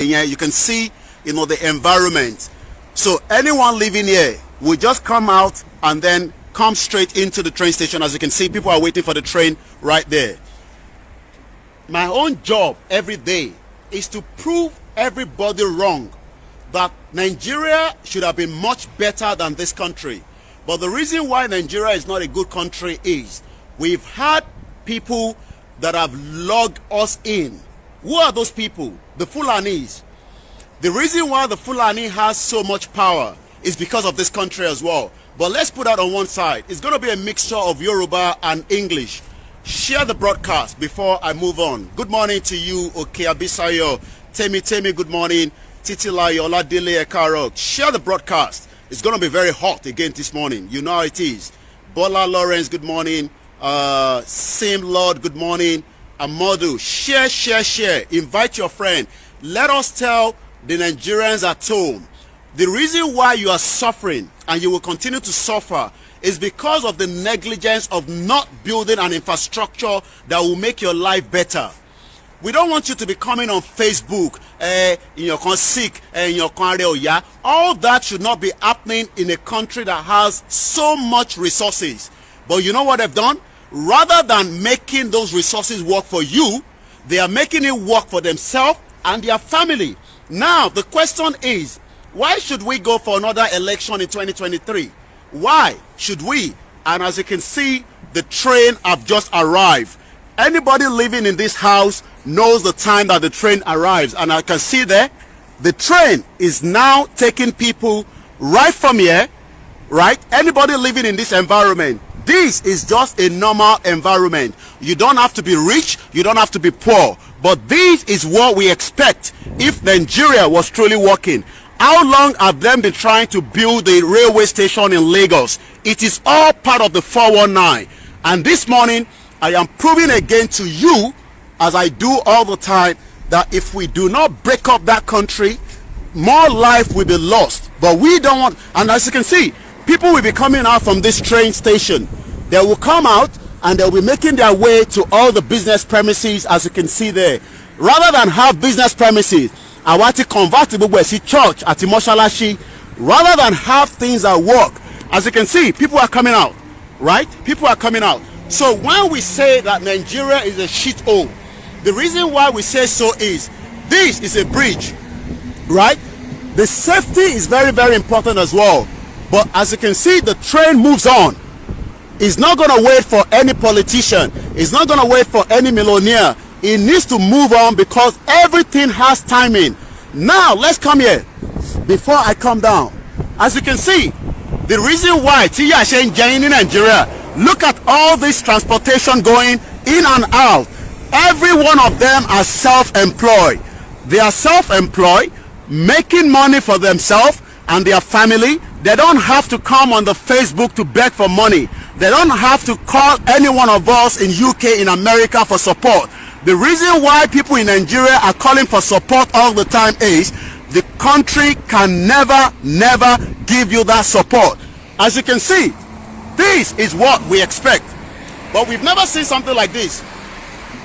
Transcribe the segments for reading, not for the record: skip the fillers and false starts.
You can see, the environment. So anyone living here will just come out and then come straight into the train station. As you can see, people are waiting for the train right there. My own job every day is to prove everybody wrong, that Nigeria should have been much better than this country. But the reason why Nigeria is not a good country is we've had people that have logged us in. Who are those people? The Fulanis. The reason why the Fulani has so much power is because of this country as well. But let's put that on one side. It's going to be a mixture of Yoruba and English. Share the broadcast before I move on. Good morning to you, h0ck Abisayo. Temi, good morning. Titilayo, Oladile, h0ck. Share the broadcast. It's going to be very hot again this morning. You know how it is. Bola Lawrence, good morning. Sim Lord, good morning. Amadu, share. Invite your friend. Let us tell the Nigerians at home, the reason why you are suffering and you will continue to suffer is because of the negligence of not building an infrastructure that will make your life better. We don't want you to be coming on Facebook, in your sick, in your yeah. All that should not be happening in a country that has so much resources. But you know what they've done? Rather than making those resources work for you, they are making it work for themselves and their family. Now, the question is, why should we go for another election in 2023? Why should we? And as you can see, the train have just arrived. Anybody living in this house knows the time that the train arrives. And I can see there, the train is now taking people right from here, right? Anybody living in this environment, this is just a normal environment. You don't have to be rich, you don't have to be poor. But this is what we expect if Nigeria was truly working. How long have they been trying to build the railway station in Lagos? It is all part of the 419. And this morning, I am proving again to you, as I do all the time, that if we do not break up that country, more life will be lost. But we don't want, and as you can see, people will be coming out from this train station. They will come out and they'll be making their way to all the business premises, as you can see there. Rather than have business premises, I want to convert to church at Moshalashi. Rather than have things that work, as you can see, people are coming out, right? People are coming out. So when we say that Nigeria is a shithole, the reason why we say so is this is a bridge, right? The safety is very, very important as well. But as you can see, the train moves on. It's not going to wait for any politician. It's not going to wait for any millionaire. It needs to move on because everything has timing. Now, let's come here before I come down. As you can see, the reason why Tia Shen Jain in Nigeria, look at all this transportation going in and out. Every one of them are self-employed. They are self-employed, making money for themselves and their family. They don't have to come on the Facebook to beg for money. They don't have to call any one of us in UK, in America for support. The reason why people in Nigeria are calling for support all the time is the country can never give you that support. As you can see, this is what we expect. But we've never seen something like this.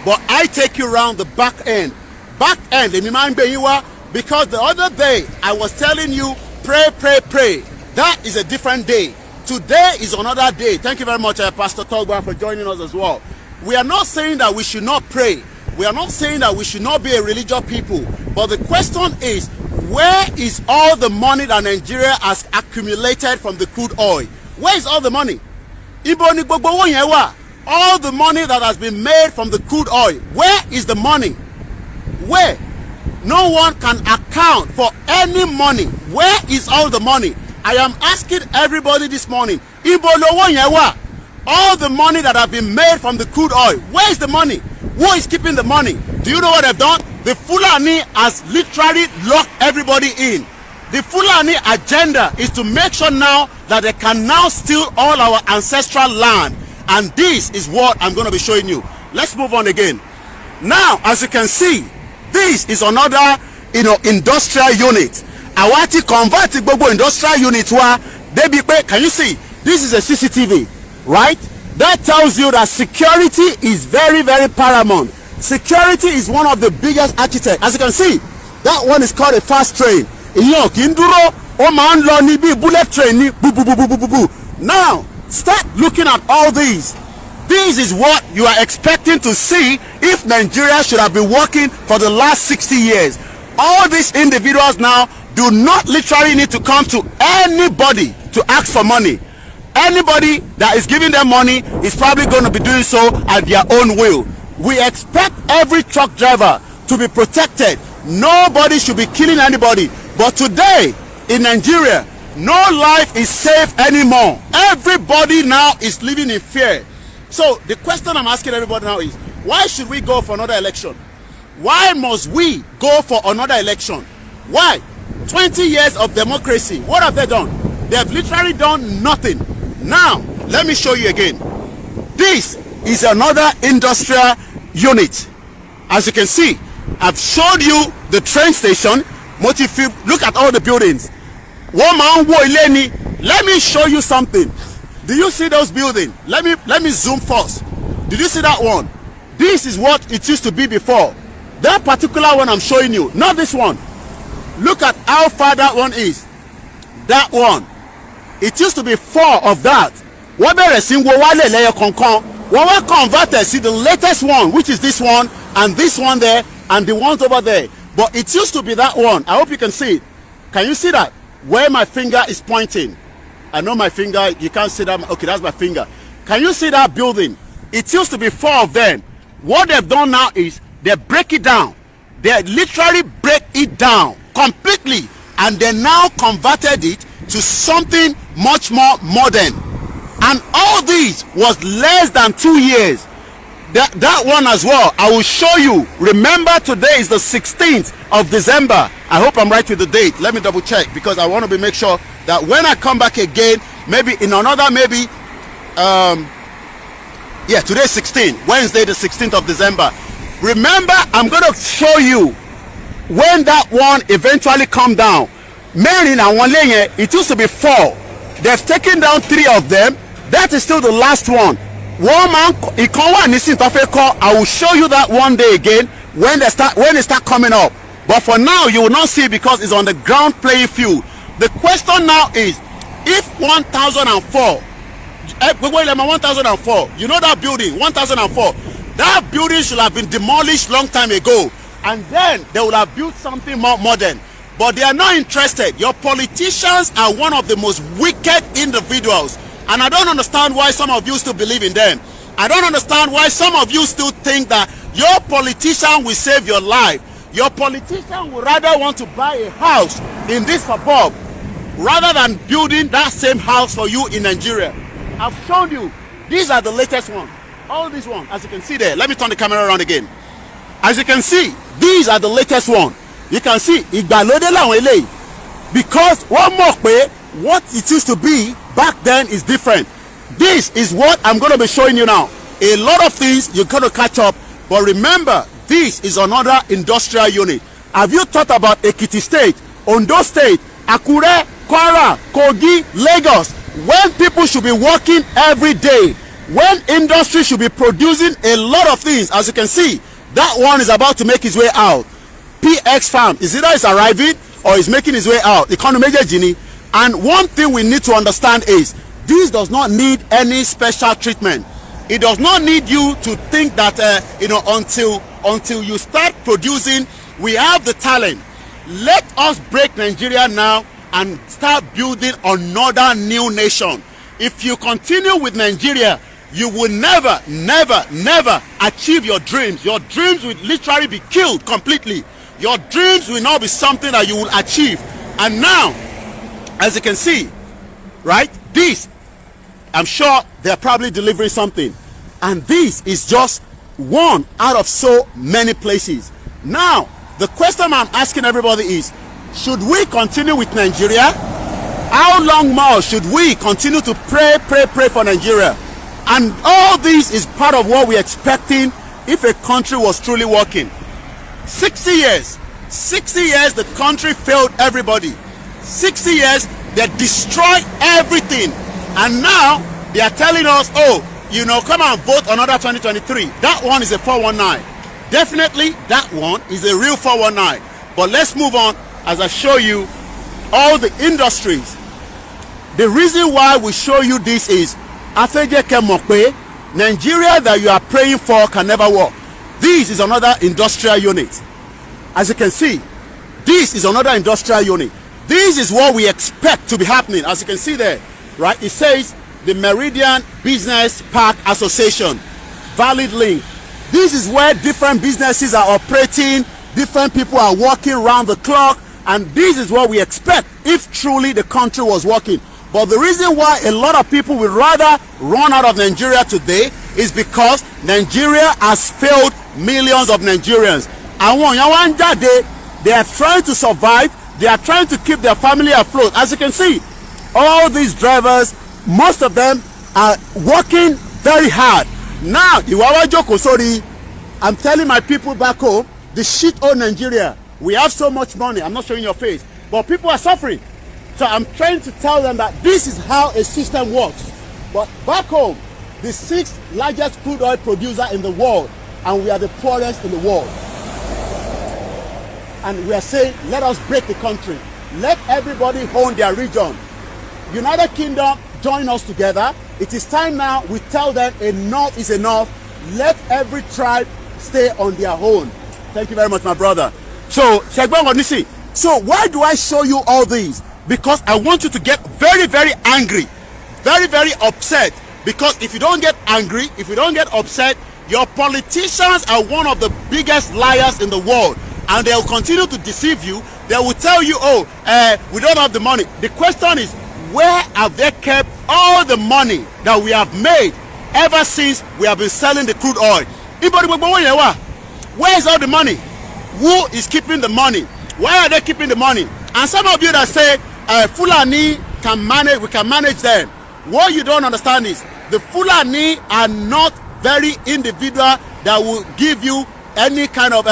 But I take you around the back end. Back end, because the other day I was telling you, pray. That is a different day. Today is another day. Thank you very much, Pastor Togba, for joining us as well. We are not saying that we should not pray. We are not saying that we should not be a religious people. But the question is, where is all the money that Nigeria has accumulated from the crude oil? Where is all the money? All the money that has been made from the crude oil, where is the money? Where? No one can account for any money. Where is all the money? I am asking everybody this morning, all the money that have been made from the crude oil, where is the money? Who is keeping the money? Do you know what they've done? The Fulani has literally locked everybody in. The Fulani agenda is to make sure now that they can now steal all our ancestral land. And this is what I'm going to be showing you. Let's move on again. Now, as you can see, this is another, industrial unit. I want to convert the global industrial unit where they be. Can you see? This is a CCTV, right? That tells you that security is very, very paramount. Security is one of the biggest architects. As you can see, That one is called a fast train. Ìyẹn kì í dúró, ó máa ń lọ ní bí bullet train ní bu. Now, start looking at all these. This is what you are expecting to see if Nigeria should have been working for the last 60 years. All these individuals now do not literally need to come to anybody to ask for money. Anybody that is giving them money is probably going to be doing so at their own will. We expect every truck driver to be protected. Nobody should be killing anybody. But today in Nigeria, no life is safe anymore. Everybody now is living in fear. So the question I'm asking everybody now is, why should we go for another election? Why must we go for another election? Why? 20 years of democracy, what have they done? They have literally done nothing. Now, let me show you again. This is another industrial unit. As you can see, I've showed you the train station. Look at all the buildings. Let me show you something. Do you see those buildings? Let me zoom first. Did you see that one? This is what it used to be before. That particular one I'm showing you, not this one. Look at how far that one is. That one. It used to be 4 of that. What converted, see the latest one, which is this one, and this one there, and the ones over there. But it used to be that one. I hope you can see it. Can you see that? Where my finger is pointing. I know my finger, you can't see that. Okay, that's my finger. Can you see that building? It used to be 4 of them. What they've done now is they break it down. They literally break it down completely, and they now converted it to something much more modern. And all this was less than 2 years. That one as well, I will show you. Remember, today is the 16th of December. I hope I'm right with the date. Let me double check, because I want to make sure that when I come back again, maybe in another, yeah, today's 16, Wednesday the 16th of December. Remember, I'm going to show you when that one eventually come down. It used to be 4. They've taken down 3 of them. That is still the last one. One man, I will show you that one day again when they start coming up. But for now, you will not see, because it's on the ground playing field. The question now is, if 1004, you know that building, 1004, that building should have been demolished long time ago, and then they would have built something more modern. But they are not interested. Your politicians are one of the most wicked individuals, and I don't understand why some of you still believe in them. I don't understand why some of you still think that your politician will save your life. Your politician would rather want to buy a house in this suburb rather than building that same house for you in Nigeria. I've shown you. These are the latest ones. All these ones, as you can see there. Let me turn the camera around again. As you can see, these are the latest one. You can see, because one more way, what it used to be back then is different. This is what I'm going to be showing you now. A lot of things you're going to catch up, but remember, this is another industrial unit. Have you thought about Ekiti State, Ondo State, Akure, Kwara, Kogi, Lagos, when people should be working every day, when industry should be producing a lot of things? As you can see, that one is about to make his way out. PX Farm is either is arriving or is making his way out. Economy Genie. And one thing we need to understand is, this does not need any special treatment. It does not need you to think that until you start producing, we have the talent. Let us break Nigeria now and start building another new nation. If you continue with Nigeria, you will never achieve your dreams. Your dreams will literally be killed completely. Your dreams will not be something that you will achieve. And now, as you can see, right, this, I'm sure they're probably delivering something. And this is just one out of so many places. Now, the question I'm asking everybody is, should we continue with Nigeria? How long more should we continue to pray for Nigeria? And all this is part of what we're expecting if a country was truly working. 60 years the country failed everybody. 60 years they destroyed everything, and now they are telling us, oh, come and vote another 2023. That one is a 419. Definitely that one is a real 419. But let's move on as I show you all the industries. The reason why we show you this is h0ck mọ̀ pé Nigeria that you are praying for can never work. This is another industrial unit. As you can see, this is another industrial unit. This is what we expect to be happening. As you can see there, right? It says the Meridian Business Park Association, valid link. This is where different businesses are operating, different people are working around the clock, and this is what we expect if truly the country was working. But the reason why a lot of people would rather run out of Nigeria today is because Nigeria has failed millions of Nigerians. They are trying to survive. They are trying to keep their family afloat. As you can see, all these drivers, most of them are working very hard. Now, I'm telling my people back home, the shit on Nigeria. We have so much money. I'm not showing your face, but people are suffering. So I'm trying to tell them that this is how a system works. But back home, the 6th largest crude oil producer in the world, and we are the poorest in the world. And we are saying, let us break the country. Let everybody own their region. United Kingdom, join us together. It is time now we tell them enough is enough. Let every tribe stay on their own. Thank you very much, my brother. So why do I show you all these? Because I want you to get very, very angry, very, very upset. Because if you don't get angry, if you don't get upset, your politicians are one of the biggest liars in the world, and they will continue to deceive you. They will tell you, oh, we don't have the money. The question is, where have they kept all the money that we have made ever since we have been selling the crude oil? Where is all the money? Who is keeping the money? Why are they keeping the money? And some of you that say Fulani can manage, we can manage them. What you don't understand is the Fulani are not very individual that will give you any kind of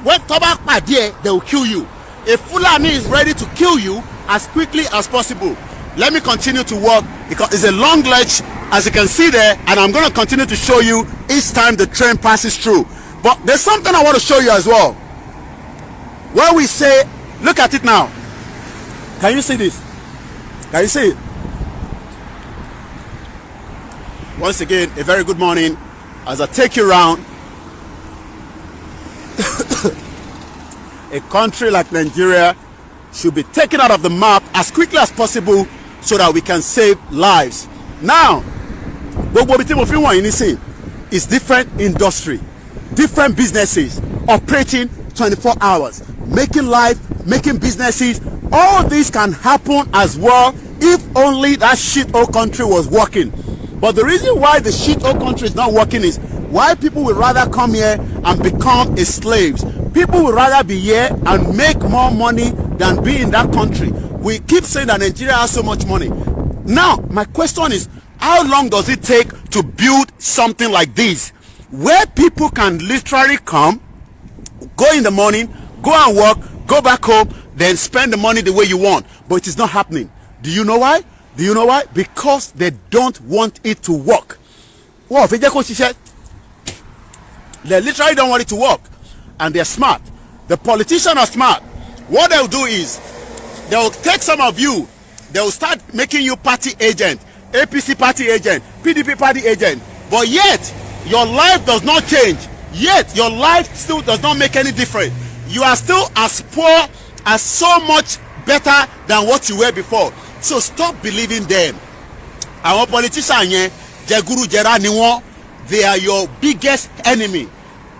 when tobacco idea, they will kill you. If Fulani is ready to kill you as quickly as possible. Let me continue to work because it's a long ledge, as you can see there, and I'm going to continue to show you each time the train passes through. But there's something I want to show you as well. Where we say, look at it now. Can you see this? Can you see it? Once again, a very good morning as I take you around. A country like Nigeria should be taken out of the map as quickly as possible so that we can save lives. Now, it's different industry, different businesses operating 24 hours, making life, making businesses. All this can happen as well if only that shit-hole country was working. But the reason why the shit-hole country is not working is why people would rather come here and become a slaves. People would rather be here and make more money than be in that country. We keep saying that Nigeria has so much money. Now, my question is, how long does it take to build something like this? Where people can literally come, go in the morning, go and work, go back home, then spend the money the way you want. But it is not happening. Do you know why? Do you know why? Because they don't want it to work. Wow, they literally don't want it to work. And they're smart. The politicians are smart. What they'll do is, they'll take some of you, they'll start making you party agent, APC party agent, PDP party agent. But yet, your life does not change. Yet, your life still does not make any difference. You are still as poor, as so much better than what you were before. So stop believing them. Our politicians, they are your biggest enemy.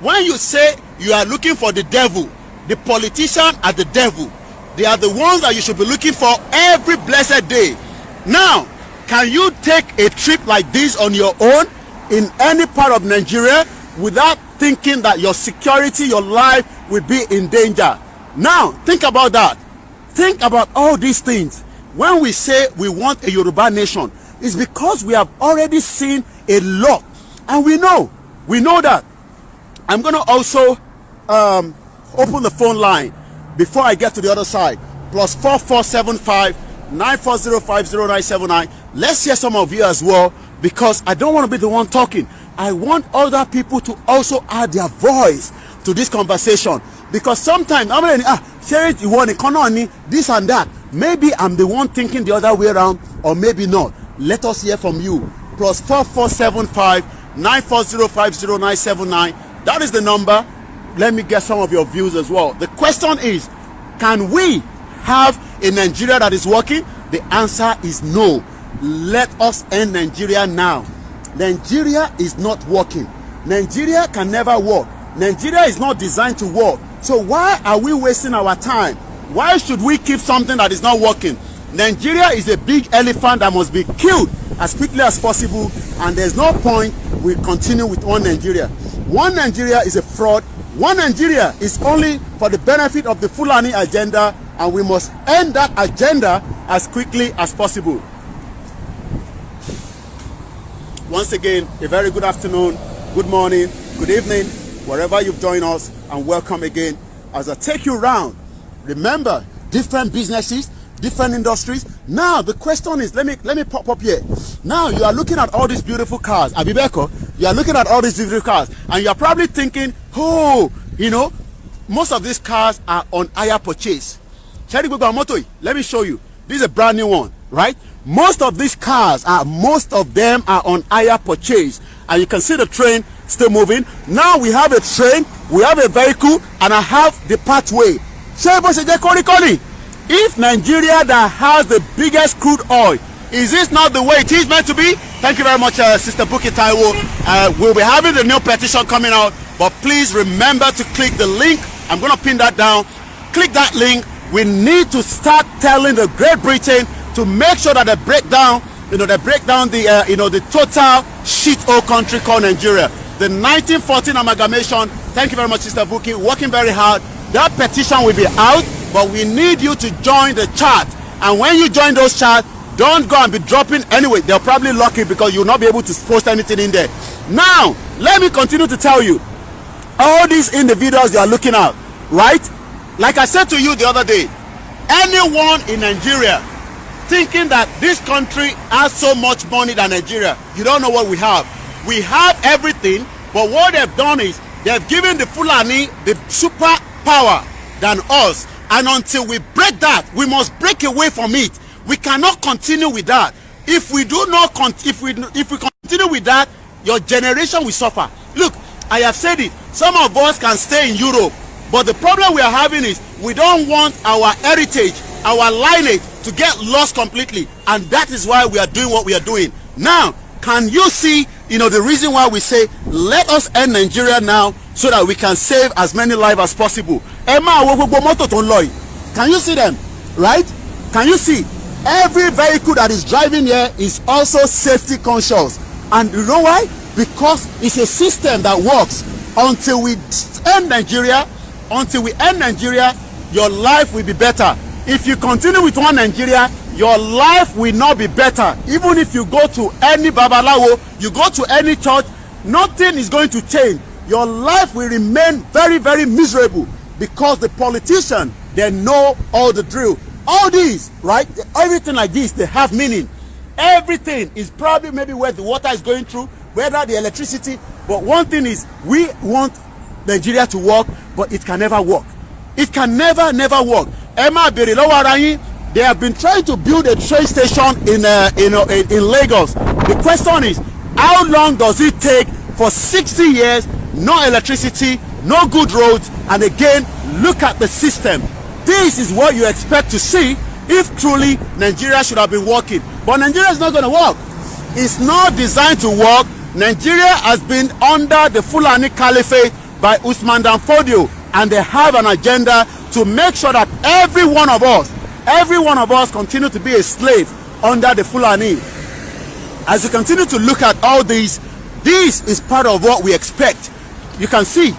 When you say you are looking for the devil, the politicians are the devil. They are the ones that you should be looking for every blessed day. Now, can you take a trip like this on your own in any part of Nigeria without thinking that your security, your life will be in danger? Now, think about that. Think about all these things. When we say we want a Yoruba nation, it's because we have already seen a lot. And we know that. I'm going to also open the phone line before I get to the other side. +4475 9405079. Let's hear some of you as well, because I don't want to be the one talking. I want other people to also add their voice to this conversation. Because sometimes I'm like, share it, you want economy, this and that. Maybe I'm the one thinking the other way around, or maybe not. Let us hear from you. +4475 94050 That is the number. Let me get some of your views as well. The question is, can we have a Nigeria that is working? The answer is no. Let us end Nigeria now. Nigeria is not working. Nigeria can never work. Nigeria is not designed to work. So why are we wasting our time? Why should we keep something that is not working? Nigeria is a big elephant that must be killed as quickly as possible, and there's no point we continue with one Nigeria. One Nigeria is a fraud. One Nigeria is only for the benefit of the Fulani agenda, and we must end that agenda as quickly as possible. Once again, a very good afternoon, good morning, good evening, wherever you've joined us, and welcome again as I take you around. Remember, different businesses, different industries. Now the question is, let me pop up here. Now you are looking at all these beautiful cars, Abibeko. You are looking at all these beautiful cars, and you are probably thinking, oh, you know, most of these cars are on hire purchase. Let me show you. This is a brand new one, right? Most of these cars most of them are on hire purchase, and you can see the train still moving. Now we have a train, we have a vehicle, and I have the pathway. If Nigeria that has the biggest crude oil, is this not the way it is meant to be? Thank you very much, Sister Buki Taiwo. We'll be having the new petition coming out, but please remember to click the link. I'm going to pin that down. Click that link. We need to start telling the Great Britain to make sure that they break down, the total shit-hole country called Nigeria. The 1914 amalgamation. Thank you very much, Sister Buki. Working very hard. That petition will be out, but we need you to join the chat. And when you join those chats, don't go and be dropping anyway. They'll probably lock it because you'll not be able to post anything in there. Now, let me continue to tell you, all these individuals you are looking at, right? Like I said to you the other day, anyone in Nigeria thinking that this country has so much money than Nigeria, you don't know what we have. We have everything, but what they've done is they've given the Fulani the super power than us, and until we break that, we must break away from it. We cannot continue with that. If we do not if we continue with that, your generation will suffer. Look, I have said it, some of us can stay in Europe, but the problem we are having is we don't want our heritage, our lineage to get lost completely, and that is why we are doing what we are doing. Now, can you see, the reason why we say let us end Nigeria now, so that we can save as many lives as possible? Can you see them? Right? Can you see? Every vehicle that is driving here is also safety conscious. And you know why? Because it's a system that works. Until we end Nigeria, your life will be better. If you continue with one Nigeria, your life will not be better. Even if you go to any babalawo, you go to any church, nothing is going to change. Your life will remain very, very miserable, because the politicians, they know all the drill. All these, right? Everything like this, they have meaning. Everything is probably maybe where the water is going through, whether the electricity. But one thing is, we want Nigeria to work, but it can never work. It can never work. They have been trying to build a train station in Lagos. The question is, how long does it take for 60 years? No electricity, no good roads, and again, look at the system. This is what you expect to see if truly Nigeria should have been working. But Nigeria is not going to work. It's not designed to work. Nigeria has been under the Fulani Caliphate by Usman Dan Fodio, and they have an agenda to make sure that every one of us continue to be a slave under the Fulani. As you continue to look at all these, this is part of what we expect. You can see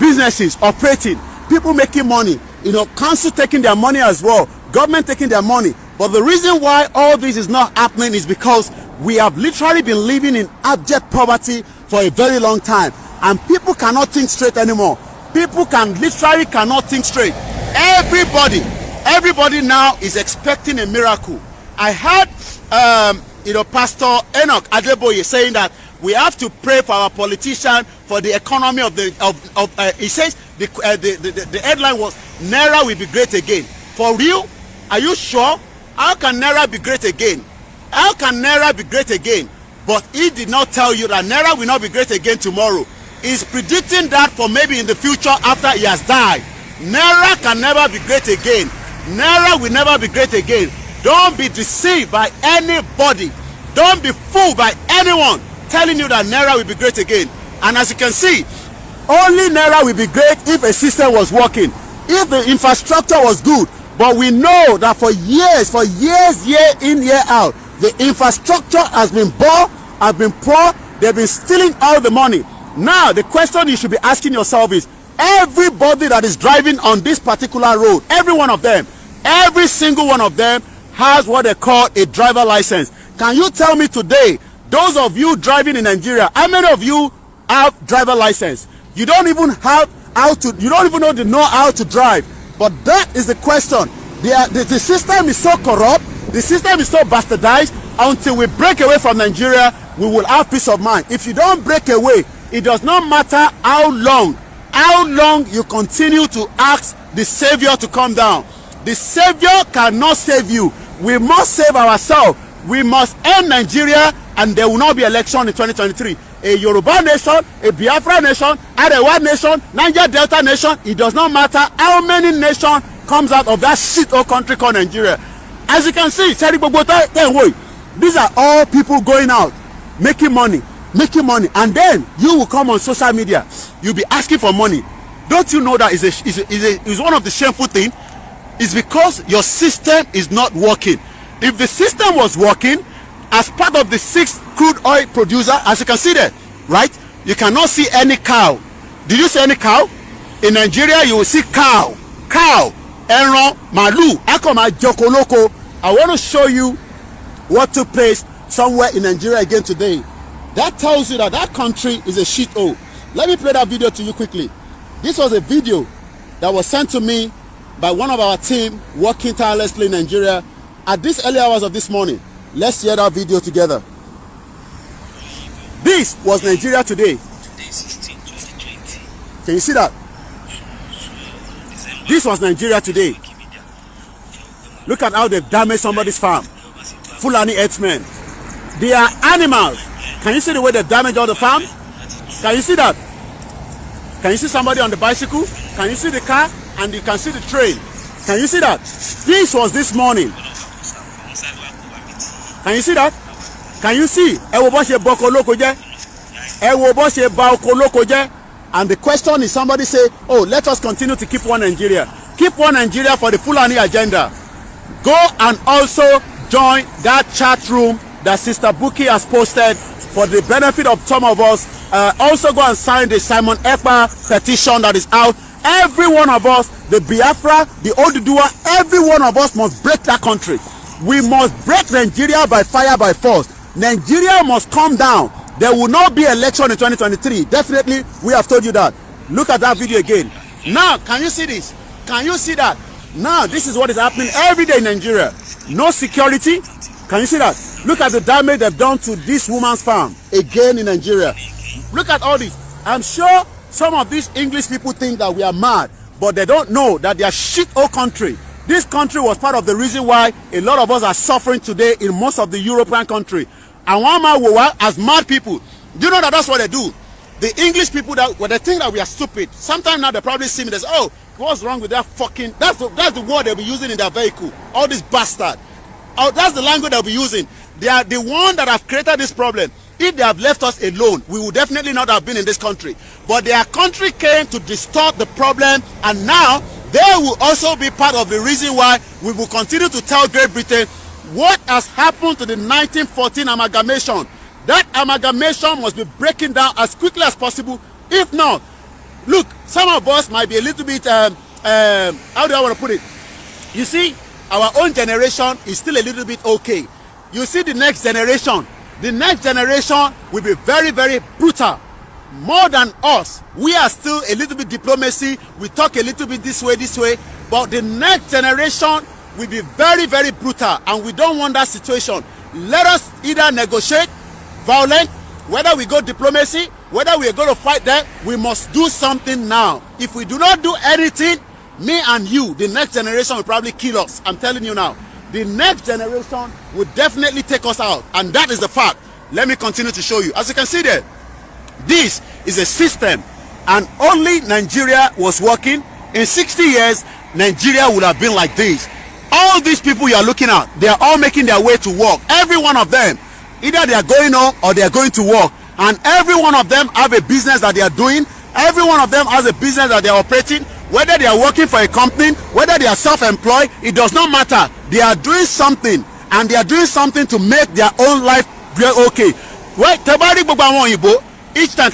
businesses operating, people making money, council taking their money as well, government taking their money. But the reason why all this is not happening is because we have literally been living in abject poverty for a very long time, and people cannot think straight anymore. People cannot think straight. Everybody now is expecting a miracle. I heard Pastor Enoch Adeboye saying that we have to pray for our politician, for the economy of the he says the headline was Naira will be great again. For real? Are you sure? How can Naira be great again? How can Naira be great again? But he did not tell you that Naira will not be great again tomorrow. He's predicting that for maybe in the future after he has died. Naira can never be great again. Naira will never be great again. Don't be deceived by anybody. Don't be fooled by anyone telling you that Naira will be great again. And as you can see, only Naira will be great if a system was working, if the infrastructure was good. But we know that for years, year in, year out, the infrastructure has been poor, they've been stealing all the money. Now, the question you should be asking yourself is, everybody that is driving on this particular road, every one of them, every single one of them has what they call a driver license. Can you tell me today, those of you driving in Nigeria, how many of you have driver license? You don't even have you don't even know how to drive. But that is the question. The system is so corrupt, the system is so bastardized. Until we break away from Nigeria, we will have peace of mind. If you don't break away, it does not matter how long you continue to ask the Savior to come down. The Savior cannot save you. We must save ourselves. We must end Nigeria, and there will not be election in 2023. A Yoruba nation, a Biafra nation, Arewa nation, Niger Delta nation, it does not matter how many nations comes out of that shit-hole country called Nigeria. As you can see, these are all people going out, making money, and then you will come on social media, you'll be asking for money. Don't you know that is one of the shameful things? It's because your system is not working. If the system was working, as part of the 6 crude oil producer, as you can see there, right, you cannot see any cow. Did you see any cow? In Nigeria, you will see cow, ẹran, màlúù, akoma jokoloko. I want to show you what took place somewhere in Nigeria again today. That tells you that that country is a shithole. Let me play that video to you quickly. This was a video that was sent to me by one of our team working tirelessly in Nigeria at these early hours of this morning. Let's hear that video together. This was Nigeria today. Can you see that? This was Nigeria today. Look at how they've damaged somebody's farm. Fulani herdsmen. They are animals. Can you see the way they've damaged all the farm? Can you see that? Can you see somebody on the bicycle? Can you see the car? And you can see the train. Can you see that? This was this morning. Can you see that? Can you see? And the question is, somebody say, oh, let us continue to keep one Nigeria. Keep one Nigeria for the Fulani agenda. Go and also join that chat room that Sister Buki has posted for the benefit of some of us. Also go and sign the Simon Ekpa petition that is out. Every one of us, the Biafra, the Oduduwa, every one of us must break that country. We must break Nigeria by fire, by force. Nigeria must come down. There will not be election in 2023. Definitely, we have told you that. Look at that video again. Now, can you see this? Can you see that? Now, this is what is happening every day in Nigeria. No security. Can you see that? Look at the damage they've done to this woman's farm again in Nigeria. Look at all this. I'm sure some of these English people think that we are mad, but they don't know that they are shit-hole country. This country was part of the reason why a lot of us are suffering today in most of the European country. And one man will work as mad people. Do you know that that's what they do? The English people, that when they think that we are stupid, sometimes now they probably see me and say, oh, what's wrong with that fucking, that's the word they'll be using in their vehicle. All this bastard. Oh, that's the language they'll be using. They are the one that have created this problem. If they have left us alone, we would definitely not have been in this country. But their country came to distort the problem, and now they will also be part of the reason why we will continue to tell Great Britain what has happened to the 1914 amalgamation. That amalgamation must be breaking down as quickly as possible. If not, look, some of us might be a little bit, how do I want to put it? You see, our own generation is still a little bit okay. You see the next generation will be very, very brutal. More than us. We are still a little bit diplomacy. We talk a little bit this way. But the next generation will be very, very brutal. And we don't want that situation. Let us either negotiate violence whether we go diplomacy, whether we are going to fight them, we must do something now. If we do not do anything, me and you, the next generation will probably kill us. I'm telling you now. The next generation will definitely take us out. And that is the fact. Let me continue to show you. As you can see there, this is a system. And only Nigeria was working. In 60 years, Nigeria would have been like this. All these people you are looking at, they are all making their way to work. Every one of them, either they are going home or they are going to work. And every one of them have a business that they are doing. Every one of them has a business that they are operating. Whether they are working for a company, whether they are self-employed, it does not matter. They are doing something, and they are doing something to make their own life okay. Well, each time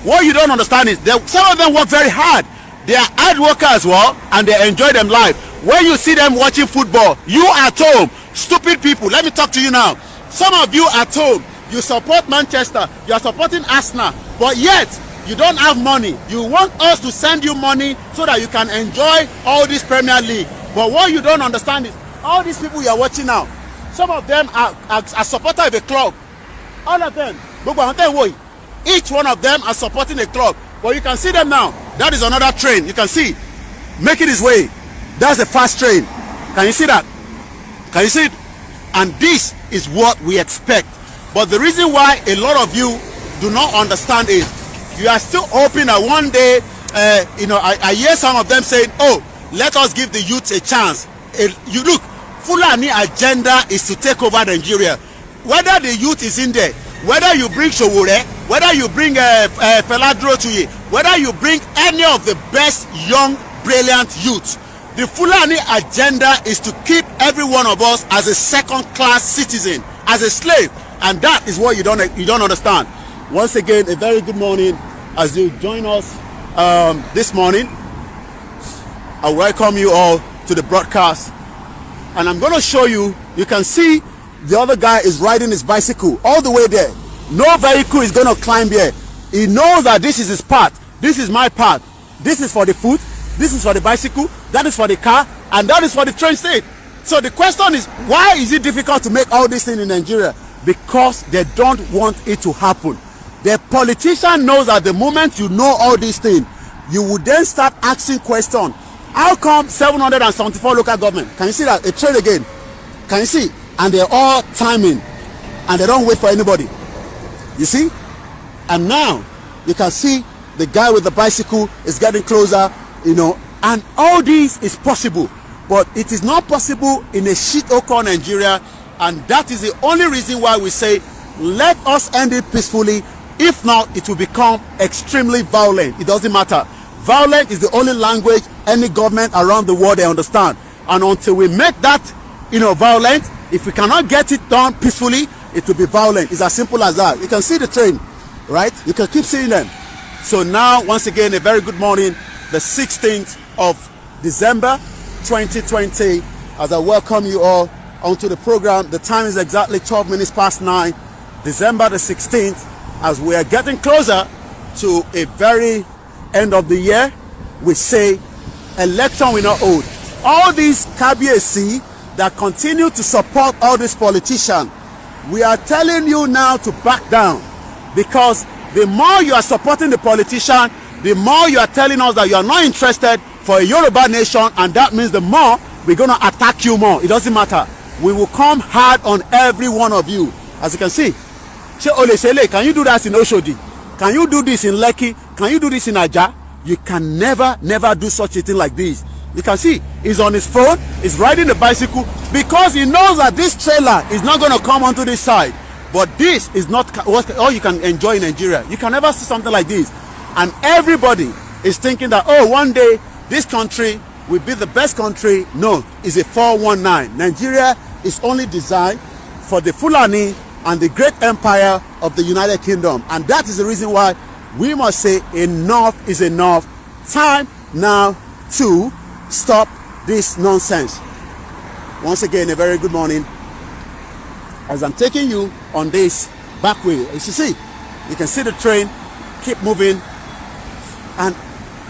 what you don't understand is that some of them work very hard. They are hard workers as well, and they enjoy them life. When you see them watching football, you at home, stupid people, let me talk to you now. Some of you at home, you support Manchester, you are supporting Arsenal, but yet you don't have money. You want us to send you money so that you can enjoy all this Premier League. But what you don't understand is all these people you are watching now, some of them are supporters of a club. All of them, each one of them are supporting a club. But you can see them now. That is another train. You can see making its way. That's a fast train. Can you see that? Can you see it? And this is what we expect. But the reason why a lot of you do not understand is you are still hoping that one day, I hear some of them saying, oh, let us give the youth a chance. You look, Fulani agenda is to take over Nigeria. Whether the youth is in there, whether you bring Showore, whether you bring Feladro Tuye, whether you bring any of the best young, brilliant youths, the Fulani agenda is to keep every one of us as a second-class citizen, as a slave. And that is what you don't understand. Once again, a very good morning as you join us this morning. I welcome you all to the broadcast, and I'm going to show you. You can see the other guy is riding his bicycle all the way there. No vehicle is going to climb here. He knows that this is his path. This is my path. This is for the foot. This is for the bicycle. That is for the car, and that is for the train state. So the question is, why is it difficult to make all these things in Nigeria? Because they don't want it to happen. The politician knows that the moment you know all these things, you will then start asking questions. How come 774 local government? Can you see that? A train again. Can you see? And they're all timing, and they don't wait for anybody. You see? And now you can see the guy with the bicycle is getting closer, and all this is possible, but it is not possible in a h0ck Nigeria. And that is the only reason why we say, let us end it peacefully. If not, it will become extremely violent. It doesn't matter. Violent is the only language any government around the world they understand. And until we make that, violent, if we cannot get it done peacefully, it will be violent. It's as simple as that. You can see the train, right? You can keep seeing them. So now, once again, a very good morning, the 16th of December, 2020, as I welcome you all onto the program. The time is exactly 12 minutes past 9, December the 16th, as we are getting closer to a very end of the year. We say election will not hold. All these KBAC that continue to support all these politicians, we are telling you now to back down, because the more you are supporting the politician, the more you are telling us that you are not interested for a Yoruba nation, and that means the more we're going to attack you more. It doesn't matter. We will come hard on every one of you. As you can see, can you do that in Oshodi? Can you do this in Lekki? Can you do this in Aja? You can never do such a thing like this. You can see he's on his phone, he's riding the bicycle, because he knows that this trailer is not going to come onto this side. But this is not all you can enjoy in Nigeria. You can never see something like this. And everybody is thinking that, oh, one day this country will be the best country. No, it's a 419. Nigeria is only designed for the Fulani and the great empire of the United Kingdom. And that is the reason why we must say enough is enough. Time now to stop this nonsense. Once again, a very good morning as I'm taking you on this back way. As you see, you can see the train keep moving. And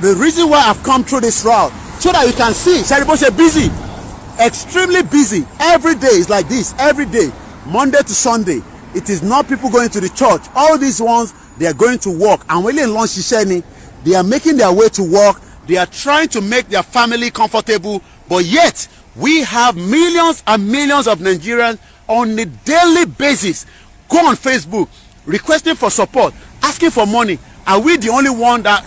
the reason why I've come through this route, so that you can see, Shariboshe busy, extremely busy. Every day is like this, every day, Monday to Sunday. It is not people going to the church. All these ones, they are going to work. And when they launch Shisheni, they are making their way to work. They are trying to make their family comfortable. But yet, we have millions and millions of Nigerians on a daily basis go on Facebook requesting for support, asking for money. Are we the only one that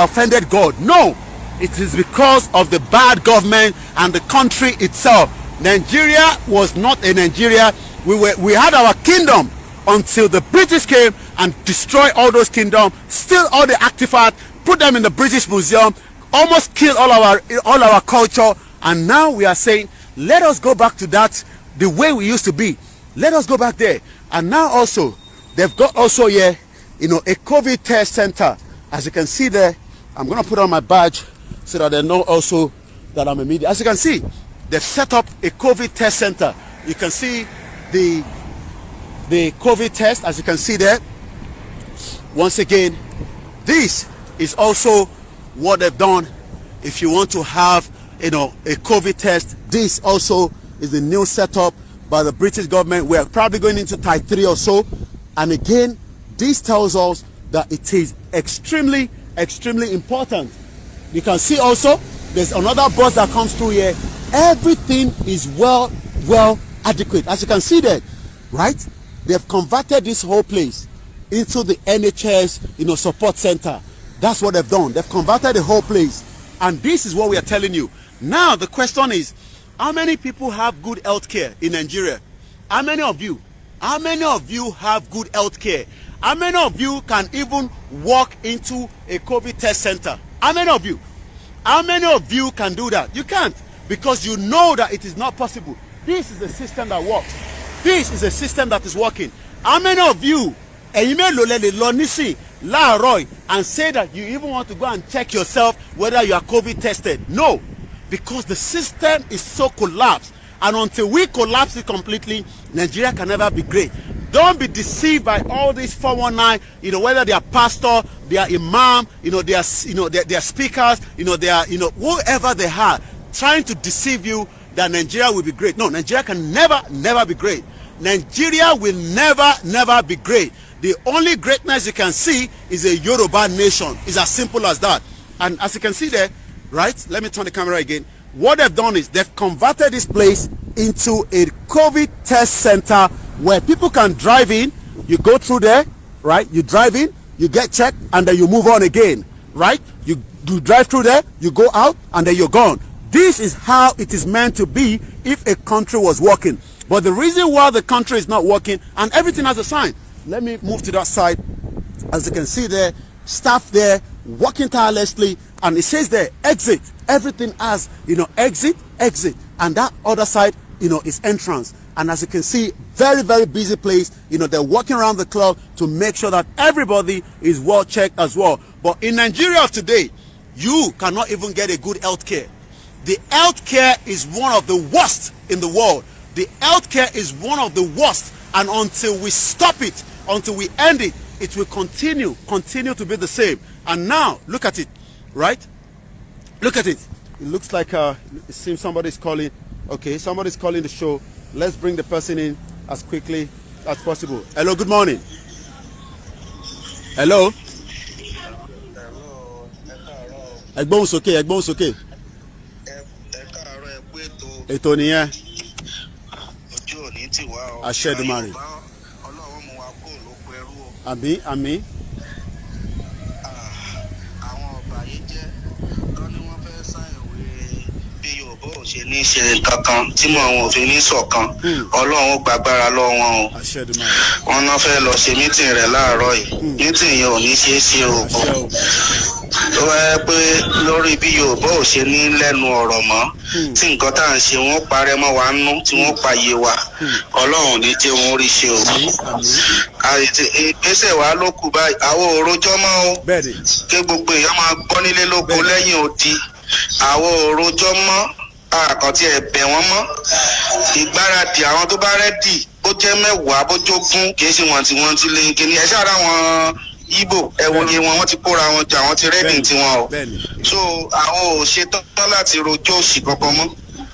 offended God? No. It is because of the bad government and the country itself. Nigeria was not a Nigeria. We had our kingdom until the British came and destroyed all those kingdoms, steal all the artifacts, put them in the British Museum, almost kill all our culture, and now we are saying, let us go back to that, the way we used to be. Let us go back there. And now also, they've got also here, a COVID test center. As you can see there, I'm going to put on my badge so that they know also that I'm a media. As you can see, they've set up a COVID test center. You can see the COVID test, as you can see there. Once again, this is also what they've done. If you want to have a COVID test, this also is the new setup by the British government. We're probably going into type 3 or so. And again, this tells us that it is extremely important. You can see also there's another bus that comes through here. Everything is well adequate. As you can see there, right? They've converted this whole place into the NHS support center. That's what they've done. They've converted the whole place. And this is what we are telling you. Now the question is, how many people have good health care in Nigeria? How many of you have good health care? How many of you can even walk into a COVID test center? How many of you? How many of you can do that? You can't, because you know that it is not possible. This is a system that works. This is a system that is working. How many of you and say that you even want to go and check yourself whether you are COVID tested? No, because the system is so collapsed. And until we collapse it completely, Nigeria can never be great. Don't be deceived by all these 419, whether they are pastor, they are imam, they are speakers, they are, whoever they are, trying to deceive you that Nigeria will be great. No, Nigeria can never be great. Nigeria will never be great. The only greatness you can see is a Yoruba nation. It's as simple as that. And as you can see there, right? Let me turn the camera again. What they've done is they've converted this place into a COVID test center where people can drive in. You go through there, right? You drive in, you get checked, and then you move on again, right? You drive through there, you go out, and then you're gone. This is how it is meant to be if a country was working. But the reason why the country is not working, and everything has a sign. Let me move to that side. As you can see there, staff there working tirelessly, and it says there, exit. Everything has, exit, and that other side, is entrance. And as you can see, very busy place. They're working around the clock to make sure that everybody is well checked as well. But in Nigeria of today, you cannot even get a good health care. The health care is one of the worst in the world. The health care is one of the worst, and until we stop it, until we end it, it will continue to be the same. And now look at it, right? Look at it. It looks like it seems somebody's calling. Okay, somebody's calling the show. Let's bring the person in as quickly as possible. Hello, good morning. Hello. Ẹ̀gbọ́n sókè. Ètò nìyẹn. Àṣẹ Èdùmàrè. Àmín. Àwọn ọba yìí jẹ́ lọ ni wọ́n fẹ́ sáyẹ̀wé bí Yorùbá ò ṣe ní ṣe kankan tí mọ̀ àwọn òfin ní ṣọ̀kan. Ọlọ́run ó gbàgbára lọ wọn o. Wọ́n náà fẹ́ lọ ṣe mítìn rẹ̀ láàárọ̀ yìí. Mítìn yẹn ò ní ṣeé ṣe o. Tó wáyé pé lórí bí Yorùbá ò ṣe ní lẹ́nu ọ̀rọ̀ mọ́ tí nǹkan tá à ń ṣe wọ́n parẹ́ mọ́ wa nú tí wọ́n pààyè wa. Ọlọ́run ní jẹ́ wọn rí ṣe o. Ìgbésẹ̀ wa ló kù báyìí àwọn òrojọ́ mọ́ o kí gbogbo èèyàn máa gbọ́ nílé lóko lẹ́yìn odi àwọn òrojọ́ mọ́ àkàntì ẹ̀bẹ̀ wọn mọ́ ìgbáradì àwọn tó bá rẹ́dì ó jẹ́ 10 bójógún kì í ṣe wọ́n ti lé kíní ẹ̀ ṣáà ráwọn Igbo ẹ̀wòye wọn ti kóra wọn jà wọn ti rẹ́dì tiwọn o so àwọn ò ṣetán láti rojọ́ òṣì kankan mọ́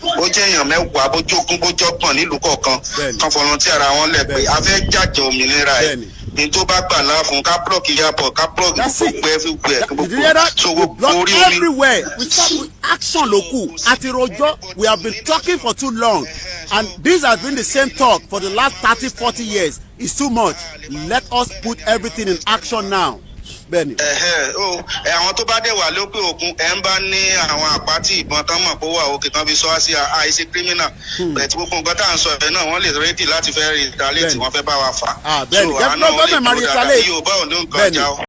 ó jẹ́ èèyàn mẹ́wàá bójógún bójọ́gbọ̀n nílùú kọ̀ọ̀kan kan fọlọ́ntì ara wọn lẹ̀ pé a fẹ́ jàjẹ́ òmìnira ẹ̀ ní tó bá gbà náà fún ká blọọkì yàpọ̀ ká blọọkì gbogbo everywhere so we block everywhere we start with action loku àti rojọ́ we have been talking for too long and this has been the same talk for the last 30-40 years. It's too much. Let us put everything in action now. Bẹ́ẹ̀ni. Àwọn tó bá dé wà lókè òkun ẹ̀ ń bá ní àwọn àpáti ìbọn tán mọ̀ pé ó wà òkè tán fi sọ á sí àìsí criminal. Bẹ̀ẹ̀ tí gbogbo nǹkan tá à ń sọ ẹ̀ náà wọ́n lè rédì láti fẹ́ retaliate wọ́n fẹ́ bá wa fà. Bẹ́ẹ̀ni gẹ́gẹ́ bí wọ́n máa retaliate. Yorùbá ò ní nǹkan jà o.